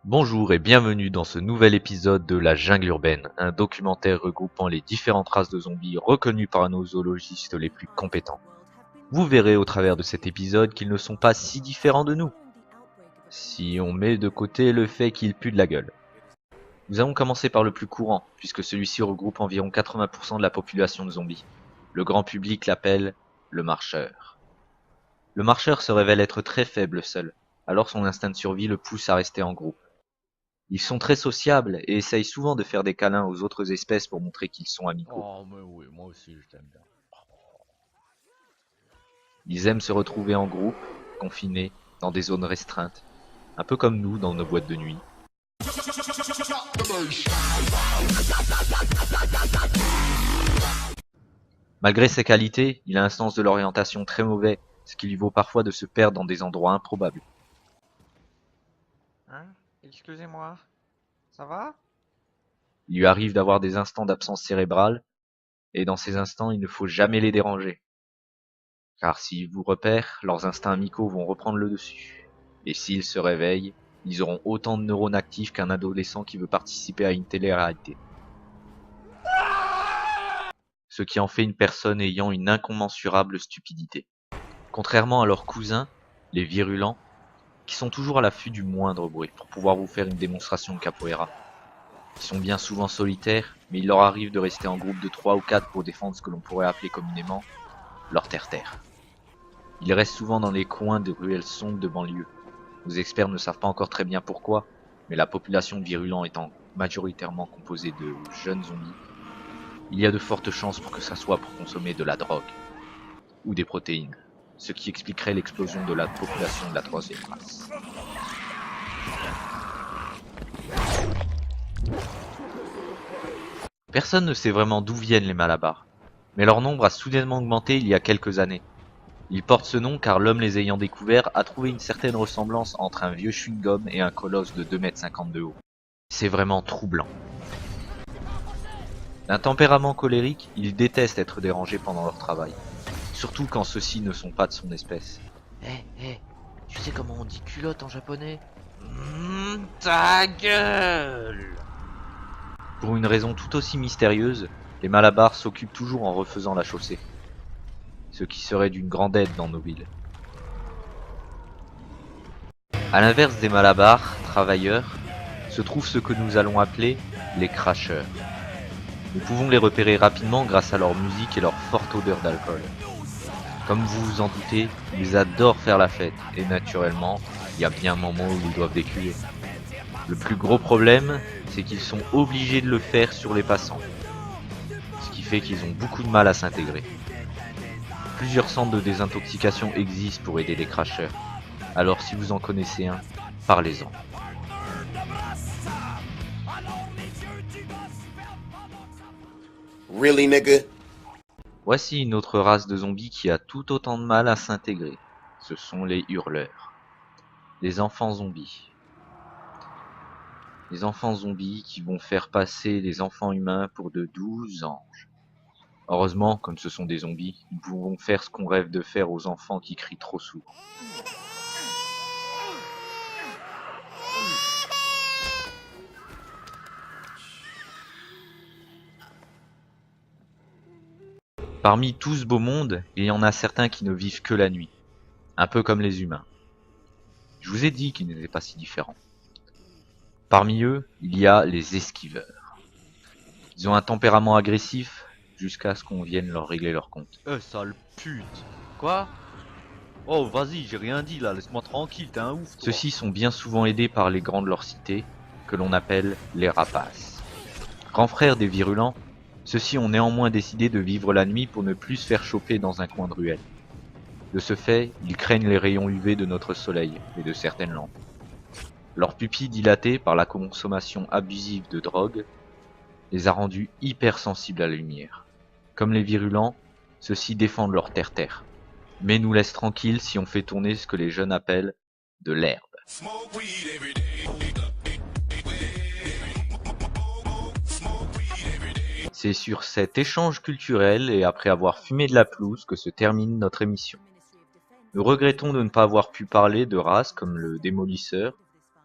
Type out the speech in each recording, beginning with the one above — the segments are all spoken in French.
Bonjour et bienvenue dans ce nouvel épisode de La Jungle Urbaine, un documentaire regroupant les différentes races de zombies reconnues par nos zoologistes les plus compétents. Vous verrez au travers de cet épisode qu'ils ne sont pas si différents de nous, si on met de côté le fait qu'ils puent de la gueule. Nous allons commencer par le plus courant, puisque celui-ci regroupe environ 80% de la population de zombies. Le grand public l'appelle le marcheur. Le marcheur se révèle être très faible seul, alors son instinct de survie le pousse à rester en groupe. Ils sont très sociables et essayent souvent de faire des câlins aux autres espèces pour montrer qu'ils sont amicaux. Oh, mais oui, moi aussi je t'aime bien. Ils aiment se retrouver en groupe, confinés, dans des zones restreintes, un peu comme nous dans nos boîtes de nuit. Malgré ses qualités, il a un sens de l'orientation très mauvais, ce qui lui vaut parfois de se perdre dans des endroits improbables. Hein? Excusez-moi. Ça va? Il lui arrive d'avoir des instants d'absence cérébrale, et dans ces instants, il ne faut jamais les déranger. Car s'ils vous repèrent, leurs instincts amicaux vont reprendre le dessus. Et s'ils se réveillent, ils auront autant de neurones actifs qu'un adolescent qui veut participer à une télé-réalité. Ce qui en fait une personne ayant une incommensurable stupidité. Contrairement à leurs cousins, les virulents, qui sont toujours à l'affût du moindre bruit pour pouvoir vous faire une démonstration de capoeira. Ils sont bien souvent solitaires, mais il leur arrive de rester en groupe de 3 ou 4 pour défendre ce que l'on pourrait appeler communément leur terre-terre. Ils restent souvent dans les coins de ruelles sombres de banlieue. Nos experts ne savent pas encore très bien pourquoi, mais la population de virulents étant majoritairement composée de jeunes zombies, il y a de fortes chances pour que ça soit pour consommer de la drogue ou des protéines, ce qui expliquerait l'explosion de la population de la troisième race. Personne ne sait vraiment d'où viennent les Malabars, mais leur nombre a soudainement augmenté il y a quelques années. Ils portent ce nom car l'homme les ayant découverts a trouvé une certaine ressemblance entre un vieux chewing-gum et un colosse de 2,50 m de haut. C'est vraiment troublant. D'un tempérament colérique, ils détestent être dérangés pendant leur travail, surtout quand ceux-ci ne sont pas de son espèce. Tu sais comment on dit culotte en japonais? Ta gueule! Pour une raison tout aussi mystérieuse, les Malabars s'occupent toujours en refaisant la chaussée, ce qui serait d'une grande aide dans nos villes. A l'inverse des Malabars, travailleurs, se trouvent ce que nous allons appeler les cracheurs. Nous pouvons les repérer rapidement grâce à leur musique et leur forte odeur d'alcool. Comme vous vous en doutez, ils adorent faire la fête, et naturellement, il y a bien un moment où ils doivent déculer. Le plus gros problème, c'est qu'ils sont obligés de le faire sur les passants, ce qui fait qu'ils ont beaucoup de mal à s'intégrer. Plusieurs centres de désintoxication existent pour aider les cracheurs, alors si vous en connaissez un, parlez-en. Really, nigga? Voici une autre race de zombies qui a tout autant de mal à s'intégrer. Ce sont les hurleurs. Les enfants zombies. Les enfants zombies qui vont faire passer les enfants humains pour de doux anges. Heureusement, comme ce sont des zombies, nous pouvons faire ce qu'on rêve de faire aux enfants qui crient trop sourds. Parmi tout ce beau monde, il y en a certains qui ne vivent que la nuit, un peu comme les humains. Je vous ai dit qu'ils n'étaient pas si différents. Parmi eux, il y a les esquiveurs. Ils ont un tempérament agressif jusqu'à ce qu'on vienne leur régler leur compte. Sale pute! Quoi? Oh, vas-y, j'ai rien dit là, laisse-moi tranquille, t'es un ouf, toi. Ceux-ci sont bien souvent aidés par les grands de leur cité, que l'on appelle les rapaces. Grands frères des virulents, ceux-ci ont néanmoins décidé de vivre la nuit pour ne plus se faire choper dans un coin de ruelle. De ce fait, ils craignent les rayons UV de notre soleil et de certaines lampes. Leur pupille dilatée par la consommation abusive de drogue les a rendus hypersensibles à la lumière. Comme les virulents, ceux-ci défendent leur terre-terre, mais nous laissent tranquilles si on fait tourner ce que les jeunes appellent de l'herbe. C'est sur cet échange culturel et après avoir fumé de la pelouse que se termine notre émission. Nous regrettons de ne pas avoir pu parler de races comme le démolisseur,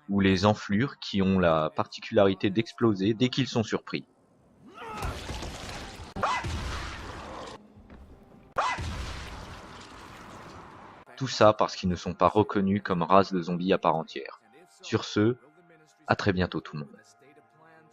ou les enflures qui ont la particularité d'exploser dès qu'ils sont surpris. Tout ça parce qu'ils ne sont pas reconnus comme race de zombies à part entière. Sur ce, à très bientôt tout le monde.